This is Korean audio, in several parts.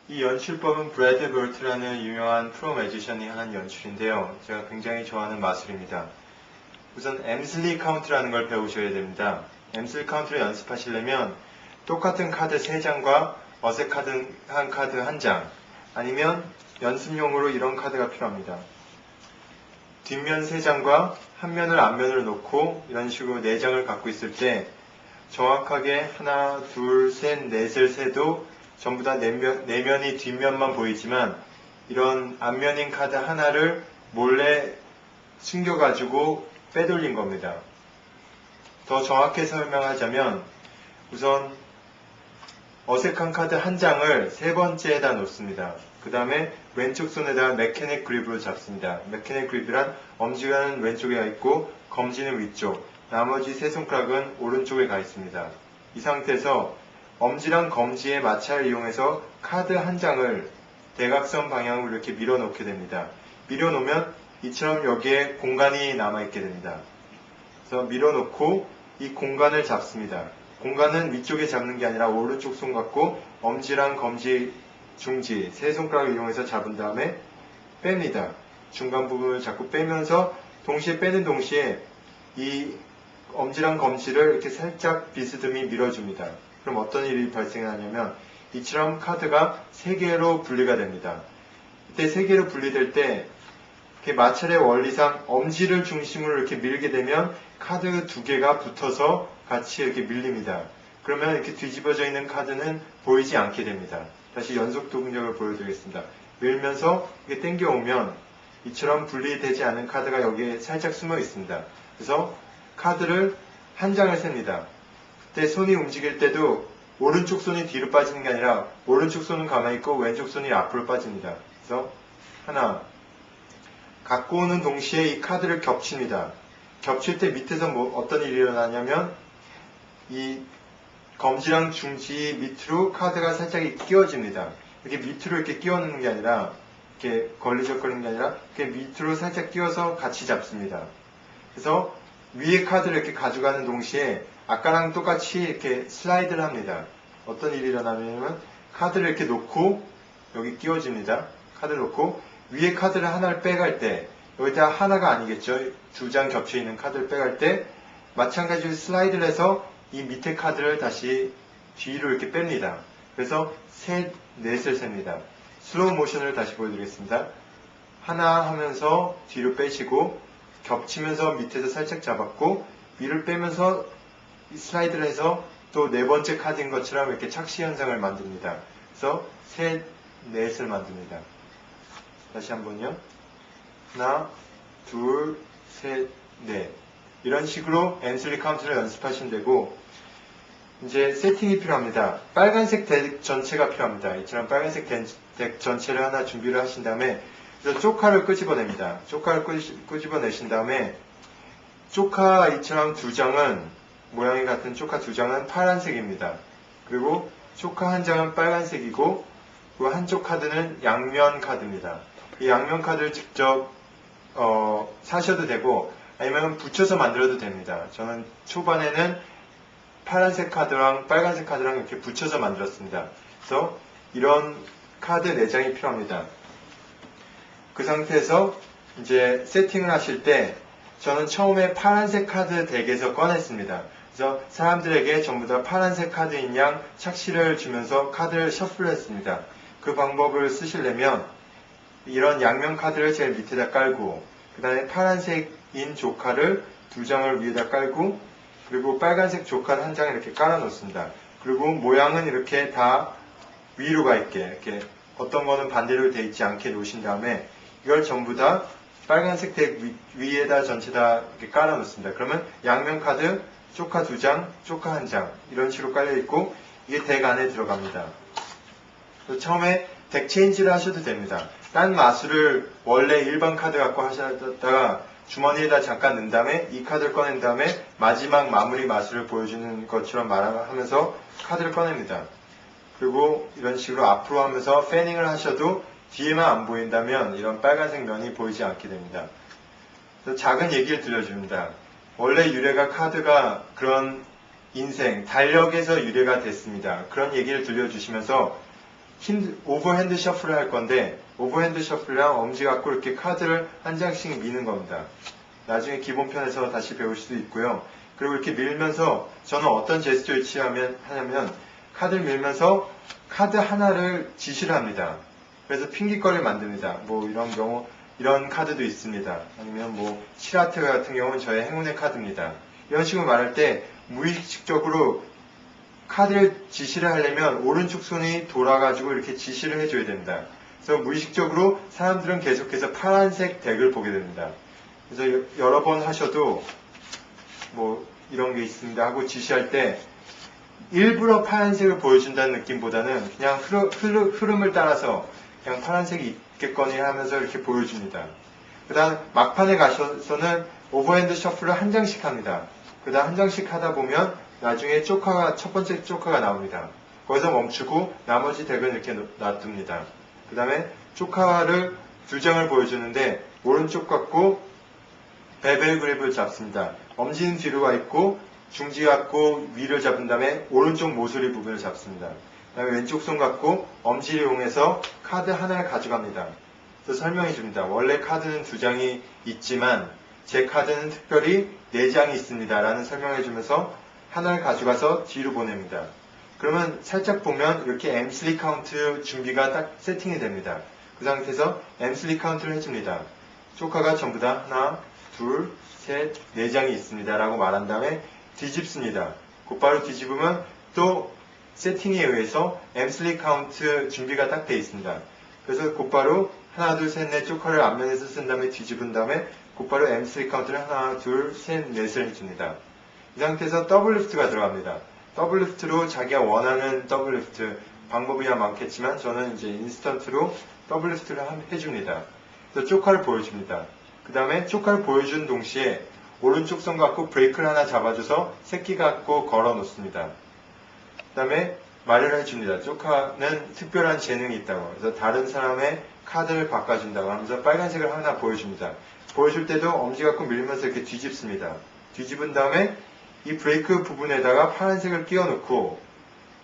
이 연출법은 브래드 볼트라는 유명한 프로 매지션이 한 연출인데요. 제가 굉장히 좋아하는 마술입니다. 우선 엠슬리 카운트라는 걸 배우셔야 됩니다. 엠슬리 카운트를 연습하시려면 똑같은 카드 3장과 어색한 카드 1장, 아니면 연습용으로 이런 카드가 필요합니다. 뒷면 3장과 한 면을 앞면으로 놓고 이런 식으로 4장을 갖고 있을 때 정확하게 하나, 둘, 셋, 넷을 세도 전부 다 내면이 뒷면만 보이지만 이런 앞면인 카드 하나를 몰래 숨겨가지고 빼돌린 겁니다. 더 정확히 설명하자면 우선 어색한 카드 1장을 3번째에다 놓습니다. 그 다음에 왼쪽 손에다가 메케닉 그립으로 잡습니다. 메케닉 그립이란 엄지는 왼쪽에 있고 검지는 위쪽, 나머지 3손가락은 오른쪽에 가 있습니다. 이 상태에서 엄지랑 검지의 마찰을 이용해서 카드 1장을 대각선 방향으로 이렇게 밀어놓게 됩니다. 밀어놓으면 이처럼 여기에 공간이 남아있게 됩니다. 그래서 밀어놓고 이 공간을 잡습니다. 공간은 위쪽에 잡는 게 아니라 오른쪽 손 갖고 엄지랑 검지, 중지, 3손가락을 이용해서 잡은 다음에 뺍니다. 중간 부분을 자꾸 빼면서 동시에 빼는 동시에 이 엄지랑 검지를 이렇게 살짝 비스듬히 밀어줍니다. 그럼 어떤 일이 발생하냐면 이처럼 카드가 3개로 분리가 됩니다. 이때 3개로 분리될 때 이렇게 마찰의 원리상 엄지를 중심으로 이렇게 밀게 되면 카드 2개가 붙어서 같이 이렇게 밀립니다. 그러면 이렇게 뒤집어져 있는 카드는 보이지 않게 됩니다. 다시 연속 동작을 보여드리겠습니다. 밀면서 이렇게 당겨오면 이처럼 분리되지 않은 카드가 여기에 살짝 숨어 있습니다. 그래서 카드를 1장을 셉니다. 그때 손이 움직일 때도 오른쪽 손이 뒤로 빠지는 게 아니라 오른쪽 손은 가만히 있고 왼쪽 손이 앞으로 빠집니다. 그래서 하나, 갖고 오는 동시에 이 카드를 겹칩니다. 겹칠 때 밑에서 어떤 일이 일어나냐면 이 검지랑 중지 밑으로 카드가 살짝 끼워집니다. 이렇게 밑으로 이렇게 끼워놓는 게 아니라 이렇게 걸리적거리는 게 아니라 이렇게 밑으로 살짝 끼워서 같이 잡습니다. 그래서 위에 카드를 이렇게 가져가는 동시에 아까랑 똑같이 이렇게 슬라이드를 합니다. 어떤 일이 일어나냐면 카드를 이렇게 놓고 여기 끼워집니다. 카드를 놓고 위에 카드를 하나를 빼갈 때 여기다 하나가 아니겠죠. 2장 겹쳐 있는 카드를 빼갈 때 마찬가지로 슬라이드를 해서 이 밑에 카드를 다시 뒤로 이렇게 뺍니다. 그래서 셋, 넷을 셉니다. 슬로우 모션을 다시 보여드리겠습니다. 하나 하면서 뒤로 빼시고 겹치면서 밑에서 살짝 잡았고 위를 빼면서 슬라이드를 해서 또 4번째 카드인 것처럼 이렇게 착시 현상을 만듭니다. 그래서 셋, 넷을 만듭니다. 다시 한번요. 하나, 둘, 셋, 넷. 이런 식으로 엠슬리 카운트를 연습하시면 되고 이제 세팅이 필요합니다. 빨간색 덱 전체가 필요합니다. 이처럼 빨간색 덱 전체를 하나 준비를 하신 다음에 그래서 조카를 끄집어냅니다. 조카를 끄집어내신 다음에 조카 이처럼 2장은 모양이 같은 조카 2장은 파란색입니다. 그리고 조카 1장은 빨간색이고 그 한쪽 카드는 양면 카드입니다. 이 양면 카드를 직접 사셔도 되고 아니면 붙여서 만들어도 됩니다. 저는 초반에는 파란색 카드랑 빨간색 카드랑 이렇게 붙여서 만들었습니다. 그래서 이런 카드 4장이 필요합니다. 그 상태에서 이제 세팅을 하실 때 저는 처음에 파란색 카드 덱에서 꺼냈습니다. 그래서 사람들에게 전부 다 파란색 카드인 양 착시를 주면서 카드를 셔플했습니다. 그 방법을 쓰시려면 이런 양면 카드를 제일 밑에다 깔고 그 다음에 파란색인 조카를 2장을 위에다 깔고 그리고 빨간색 조카 1장을 이렇게 깔아 놓습니다. 그리고 모양은 이렇게 다 위로 가 있게 이렇게 어떤 거는 반대로 되어 있지 않게 놓으신 다음에 이걸 전부 다 빨간색 덱 위에다 전체 다 이렇게 깔아 놓습니다. 그러면 양면 카드 조카 2장, 조카 1장 이런 식으로 깔려 있고 이게 덱 안에 들어갑니다. 처음에 덱 체인지를 하셔도 됩니다. 딴 마술을 원래 일반 카드 갖고 하셨다가 주머니에다 잠깐 넣은 다음에 이 카드를 꺼낸 다음에 마지막 마무리 마술을 보여주는 것처럼 말하면서 카드를 꺼냅니다. 그리고 이런 식으로 앞으로 하면서 패닝을 하셔도 뒤에만 안 보인다면 이런 빨간색 면이 보이지 않게 됩니다. 그래서 작은 얘기를 들려줍니다. 원래 유래가 카드가 그런 인생, 달력에서 유래가 됐습니다. 그런 얘기를 들려주시면서 오버핸드 셔플을 할 건데, 오버핸드 셔플이랑 엄지 갖고 이렇게 카드를 한 장씩 미는 겁니다. 나중에 기본편에서 다시 배울 수도 있고요. 그리고 이렇게 밀면서 저는 어떤 제스처를 하냐면 카드를 밀면서 카드 하나를 지시를 합니다. 그래서 핑기거리를 만듭니다. 뭐 이런 카드도 있습니다. 아니면 뭐 시라트 같은 경우는 저의 행운의 카드입니다. 이런 식으로 말할 때 무의식적으로 카드를 지시를 하려면 오른쪽 손이 돌아가지고 이렇게 지시를 해줘야 됩니다. 그래서 무의식적으로 사람들은 계속해서 파란색 덱을 보게 됩니다. 그래서 여러 번 하셔도 뭐 이런 게 있습니다 하고 지시할 때 일부러 파란색을 보여준다는 느낌보다는 그냥 흐름을 따라서 그냥 파란색이 있겠거니 하면서 이렇게 보여줍니다. 그 다음 막판에 가셔서는 오버핸드 셔플을 한 장씩 합니다. 그 다음 한 장씩 하다 보면 나중에 첫 번째 조카가 나옵니다. 거기서 멈추고 나머지 덱은 이렇게 놔둡니다. 그 다음에 조카를 두 장을 보여주는데 오른쪽 갖고 베벨 그립을 잡습니다. 엄지는 뒤로 가 있고 중지 갖고 위를 잡은 다음에 오른쪽 모서리 부분을 잡습니다. 그 다음에 왼쪽 손 갖고 엄지를 이용해서 카드 하나를 가져갑니다. 그래서 설명해 줍니다. 원래 카드는 두 장이 있지만 제 카드는 특별히 네 장이 있습니다. 라는 설명해 주면서 하나를 가져가서 뒤로 보냅니다. 그러면 살짝 보면 이렇게 M3 카운트 준비가 딱 세팅이 됩니다. 그 상태에서 M3 카운트를 해줍니다. 조카가 전부 다 하나, 둘, 셋, 네 장이 있습니다. 라고 말한 다음에 뒤집습니다. 곧바로 뒤집으면 또 세팅에 의해서 M3 카운트 준비가 딱 되어 있습니다. 그래서 곧바로 하나, 둘, 셋, 넷 조카를 앞면에서 쓴 다음에 뒤집은 다음에 곧바로 M3 카운트를 하나, 둘, 셋, 넷을 해줍니다. 이 상태에서 더블 리프트가 들어갑니다. 더블 리프트로 자기가 원하는 더블 리프트 방법이야 많겠지만 저는 이제 인스턴트로 더블 리프트를 해줍니다. 그래서 조카를 보여줍니다. 그 다음에 조카를 보여준 동시에 오른쪽 손 갖고 브레이크를 하나 잡아줘서 새끼 갖고 걸어 놓습니다. 그 다음에 말을 해줍니다. 조카는 특별한 재능이 있다고. 그래서 다른 사람의 카드를 바꿔준다고 하면서 빨간색을 하나 보여줍니다. 보여줄 때도 엄지 갖고 밀면서 이렇게 뒤집습니다. 뒤집은 다음에 이 브레이크 부분에다가 파란색을 끼워 넣고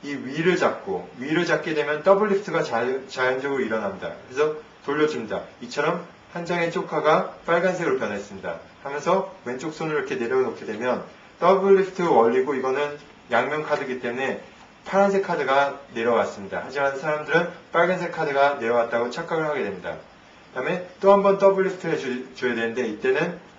이 위를 잡게 되면 더블 리프트가 자연적으로 일어납니다. 그래서 돌려줍니다. 이처럼 한 장의 조카가 빨간색으로 변했습니다. 하면서 왼쪽 손을 이렇게 내려놓게 되면 더블 리프트 원리고 이거는 양면 카드이기 때문에 파란색 카드가 내려왔습니다. 하지만 사람들은 빨간색 카드가 내려왔다고 착각을 하게 됩니다. 그 다음에 또 한 번 더블 리프트 해줘야 되는데 이때는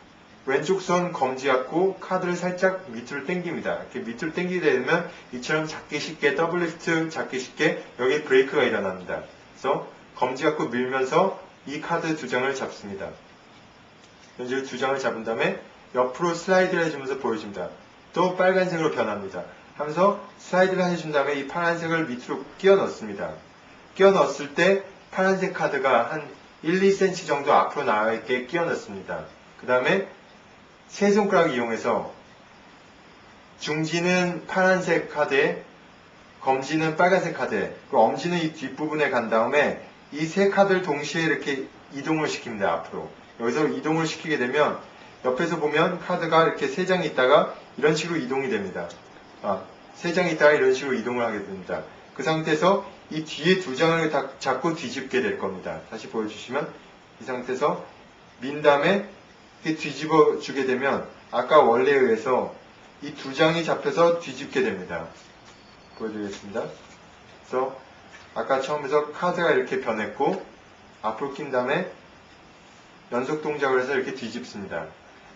왼쪽 손 검지 갖고 카드를 살짝 밑으로 당깁니다. 이렇게 밑으로 당기게 되면 이처럼 잡기 쉽게 더블 리프트 잡기 쉽게 여기 브레이크가 일어납니다. 그래서 검지 갖고 밀면서 이 카드 두 장을 잡습니다. 이제 두 장을 잡은 다음에 옆으로 슬라이드를 해주면서 보여줍니다. 또 빨간색으로 변합니다. 하면서 슬라이드를 해준 다음에 이 파란색을 밑으로 끼워 넣습니다. 끼워 넣었을 때 파란색 카드가 한 1, 2cm 정도 앞으로 나와 있게 끼워 넣습니다. 그 다음에 세 손가락 이용해서 중지는 파란색 카드에 검지는 빨간색 카드에 그리고 엄지는 이 뒷부분에 간 다음에 이 세 카드를 동시에 이렇게 이동을 시킵니다. 앞으로. 여기서 이동을 시키게 되면 옆에서 보면 카드가 이렇게 세 장이 있다가 이런 식으로 이동이 됩니다. 세 장이 있다가 이런 식으로 이동을 하게 됩니다. 그 상태에서 이 뒤에 두 장을 잡고 뒤집게 될 겁니다. 다시 보여주시면 이 상태에서 민 다음에 이렇게 뒤집어 주게 되면 아까 원래에 의해서 이 두 장이 잡혀서 뒤집게 됩니다. 보여드리겠습니다. 그래서 아까 처음에서 카드가 이렇게 변했고 앞으로 낀 다음에 연속 동작을 해서 이렇게 뒤집습니다.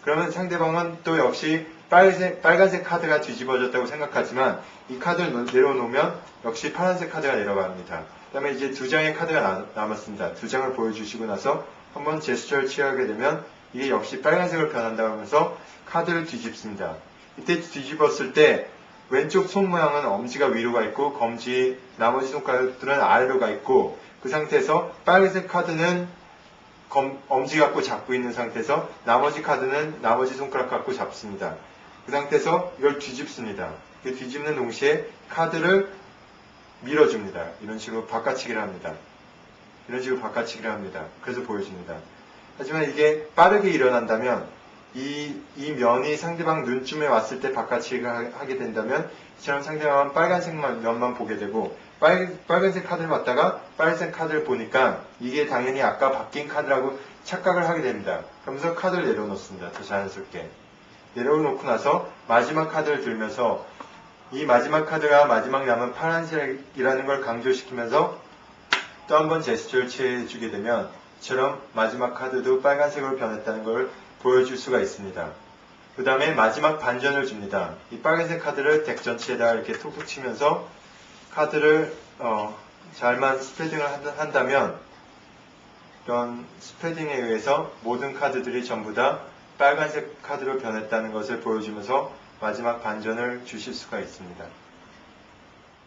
그러면 상대방은 또 역시 빨간색 카드가 뒤집어졌다고 생각하지만 이 카드를 내려놓으면 역시 파란색 카드가 내려갑니다. 그 다음에 이제 두 장의 카드가 남았습니다. 두 장을 보여주시고 나서 한번 제스처를 취하게 되면 이게 역시 빨간색으로 변한다고 하면서 카드를 뒤집습니다. 이때 뒤집었을 때 왼쪽 손 모양은 엄지가 위로 가 있고 검지 나머지 손가락들은 아래로 가 있고 그 상태에서 빨간색 카드는 엄지 갖고 잡고 있는 상태에서 나머지 카드는 나머지 손가락 갖고 잡습니다. 그 상태에서 이걸 뒤집습니다. 뒤집는 동시에 카드를 밀어줍니다. 이런 식으로 바꿔치기를 합니다. 그래서 보여줍니다. 하지만 이게 빠르게 일어난다면 이 면이 상대방 눈쯤에 왔을 때 바꿔치기를 하게 된다면 이처럼 상대방은 빨간색 면만 보게 되고 빨간색 카드를 받다가 빨간색 카드를 보니까 이게 당연히 아까 바뀐 카드라고 착각을 하게 됩니다. 그러면서 카드를 내려놓습니다. 더 자연스럽게. 내려놓고 나서 마지막 카드를 들면서 이 마지막 카드가 마지막 남은 파란색이라는 걸 강조시키면서 또 한 번 제스처를 취해주게 되면 이처럼 마지막 카드도 빨간색으로 변했다는 걸 보여줄 수가 있습니다. 그 다음에 마지막 반전을 줍니다. 이 빨간색 카드를 덱 전체에다가 이렇게 톡톡 치면서 카드를 잘만 스프레딩을 한다면 이런 스프레딩에 의해서 모든 카드들이 전부 다 빨간색 카드로 변했다는 것을 보여주면서 마지막 반전을 주실 수가 있습니다.